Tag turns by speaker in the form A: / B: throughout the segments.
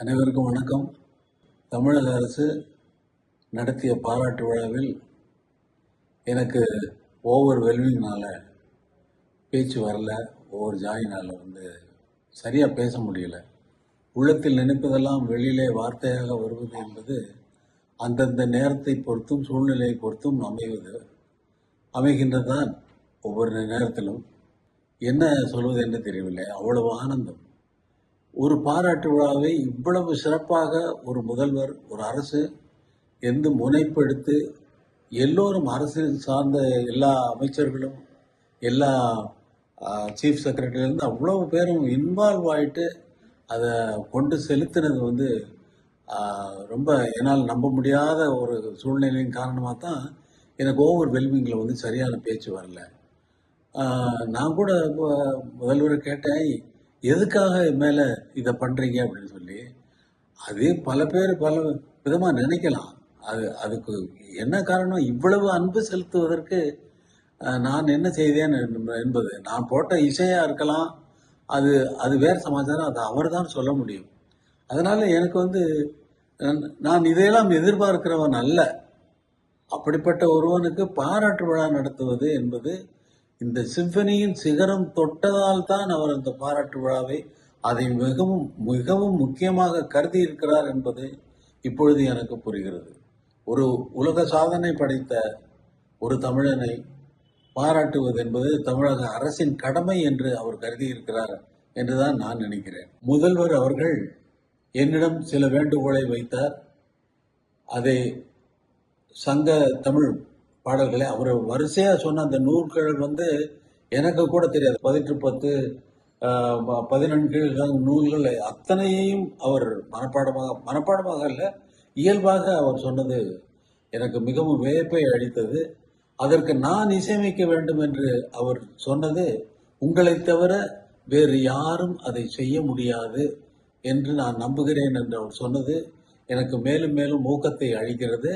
A: அனைவருக்கும் வணக்கம். தமிழக அரசு நடத்திய பாராட்டு விழாவில் எனக்கு ஓவர்வெல்மிங்னால பேச்சு வரல. ஜாயினால் சரியாக பேச முடியல. உள்ளத்தில் நினைப்பதெல்லாம் வெளியிலே வார்த்தையாக வருவது என்பது அந்தந்த நேரத்தை பொறுத்தும் சூழ்நிலையை பொறுத்தும் அமைகின்றதுதான். ஒவ்வொரு நேரத்திலும் என்ன சொல்வது என்று தெரியவில்லை. அவ்வளவு ஆனந்தம். ஒரு பாராட்டு விழாவை இவ்வளவு சிறப்பாக ஒரு முதல்வர், ஒரு அரசு எந்த முனைப்பெடுத்து எல்லோரும் அரசு சார்ந்த எல்லா அமைச்சர்களும் எல்லா சீஃப் செக்ரட்டரியிலேருந்து அவ்வளவு பேரும் இன்வால்வ் ஆகிட்டு அதை கொண்டு செலுத்தினது ரொம்ப என்னால் நம்ப முடியாத ஒரு சூழ்நிலையின் காரணமாக தான் எனக்கு ஓவர்வெல்மிங்கில் சரியான பேச்சு வரல. நான் கூட முதல்வரை கேட்டேன், எதுக்காக மேலே இதை பண்ணுறீங்க அப்படின்னு சொல்லி. அதே பல பேர் பல விதமாக நினைக்கலாம். அதுக்கு என்ன காரணம்? இவ்வளவு அன்பு செலுத்துவதற்கு நான் என்ன செய்தேன் என்பது நான் போட்ட இசையாக இருக்கலாம். அது வேறு சமாச்சாரம். அது அவர் தான் சொல்ல முடியும். அதனால் எனக்கு நான் இதையெல்லாம் எதிர்பார்க்கிறவன் அல்ல. அப்படிப்பட்ட ஒருவனுக்கு பாராட்டு விழா நடத்துவது என்பது இந்த சிம்பனியின் சிகரம் தொட்டதால் தான் அவர் அந்த பாராட்டு விழாவை அதை மிகவும் மிகவும் முக்கியமாக கருதி இருக்கிறார் என்பது இப்பொழுது எனக்கு புரிகிறது. ஒரு உலக சாதனை படைத்த ஒரு தமிழனை பாராட்டுவது என்பது தமிழக அரசின் கடமை என்று அவர் கருதி இருக்கிறார் என்றுதான் நான் நினைக்கிறேன். முதல்வர் அவர்கள் என்னிடம் சில வேண்டுகோளை வைத்தார். அதை சங்க தமிழ் பாடல்களை அவர் வரிசையாக சொன்ன அந்த நூல்கள் எனக்கு கூட தெரியாது. 18 14 நூல்கள் அத்தனையையும் அவர் மனப்பாடமாக அல்ல, இயல்பாக அவர் சொன்னது எனக்கு மிகவும் வியப்பை அளித்தது. அதற்கு நான் இசையமைக்க வேண்டும் என்று அவர் சொன்னது, உங்களை தவிர வேறு யாரும் அதை செய்ய முடியாது என்று நான் நம்புகிறேன் என்று அவர் சொன்னது எனக்கு மேலும் மேலும் ஊக்கத்தை அளிக்கிறது.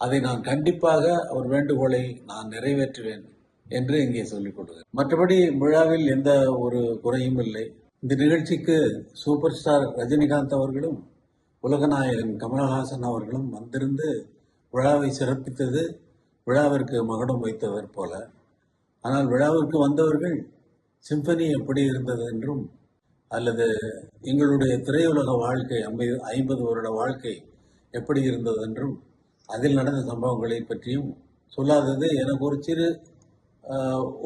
A: அதை நான் கண்டிப்பாக அவர் வேண்டுகோளை நான் நிறைவேற்றுவேன் என்று இங்கே சொல்லிக் கொடுக்கிறேன். மற்றபடி விழாவில் எந்த ஒரு குறையும் இல்லை. இந்த நிகழ்ச்சிக்கு சூப்பர் ஸ்டார் ரஜினிகாந்த் அவர்களும் உலகநாயகன் கமலஹாசன் அவர்களும் வந்திருந்து விழாவை சிறப்பித்தது விழாவிற்கு மகுடம் வைத்தவர் போல. ஆனால் விழாவிற்கு வந்தவர்கள் சிம்பனி எப்படி இருந்தது என்றும் அல்லது எங்களுடைய திரையுலக வாழ்க்கை 50 வருட வாழ்க்கை எப்படி இருந்தது என்றும் அதில் நடந்த சம்பவங்களை பற்றியும் சொல்லாதது எனக்கு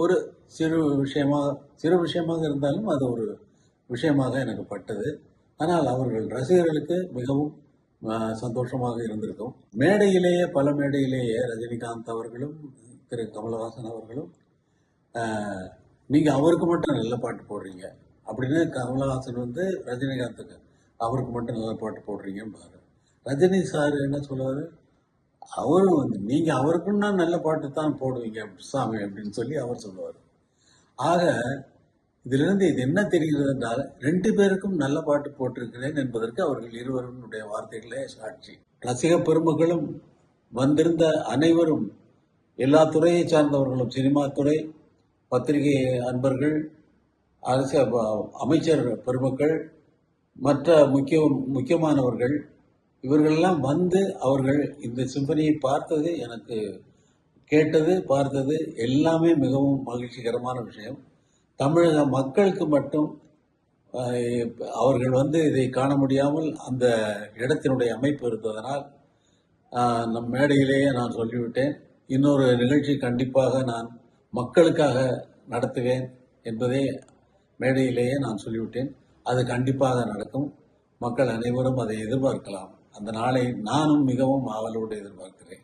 A: ஒரு சிறு விஷயமாக இருந்தாலும் அது ஒரு விஷயமாக எனக்கு பட்டது. ஆனால் அவர்கள் ரசிகர்களுக்கு மிகவும் சந்தோஷமாக இருந்திருக்கும். பல மேடையிலேயே ரஜினிகாந்த் அவர்களும் திரு கமலஹாசன் அவர்களும் நீங்கள் அவருக்கு மட்டும் நல்ல பாட்டு போடுறீங்க அப்படின்னு கமலஹாசன் ரஜினிகாந்துக்கு அவருக்கு மட்டும் நல்ல பாட்டு போடுறீங்கன்னு பாரு. ரஜினி சார் என்ன சொல்லுவார், அவரும் நீங்கள் அவருக்குன்னா நல்ல பாட்டு தான் போடுவீங்க சாமி அப்படின்னு சொல்லி அவர் சொல்லுவார். ஆக இதிலிருந்து இது என்ன தெரிகிறது என்றால் 2 பேருக்கும் நல்ல பாட்டு போட்டிருக்கிறேன் என்பதற்கு அவர்கள் இருவருடைய வார்த்தைகளே சாட்சி. ரசிக பெருமக்களும் வந்திருந்த அனைவரும் எல்லா துறையை சார்ந்தவர்களும், சினிமா துறை, பத்திரிகை அன்பர்கள், அரசு அமைச்சர் பெருமக்கள், மற்ற முக்கியமானவர்கள் இவர்களெல்லாம் அவர்கள் இந்த சிம்பனியை பார்த்தது, எனக்கு கேட்டது, பார்த்தது எல்லாமே மிகவும் மகிழ்ச்சிகரமான விஷயம். தமிழக மக்களுக்கு மட்டும் அவர்கள் இதை காண முடியாமல் அந்த இடத்தினுடைய அமைப்பு இருந்ததனால் நம் மேடையிலேயே நான் சொல்லிவிட்டேன், இன்னொரு நிகழ்ச்சி கண்டிப்பாக நான் மக்களுக்காக நடத்துவேன் என்பதை மேடையிலேயே நான் சொல்லிவிட்டேன். அது கண்டிப்பாக நடக்கும். மக்கள் அனைவரும் அதை எதிர்பார்க்கலாம். அந்த நாளை நானும் மிகவும் ஆவலோடு எதிர்பார்க்கிறேன்.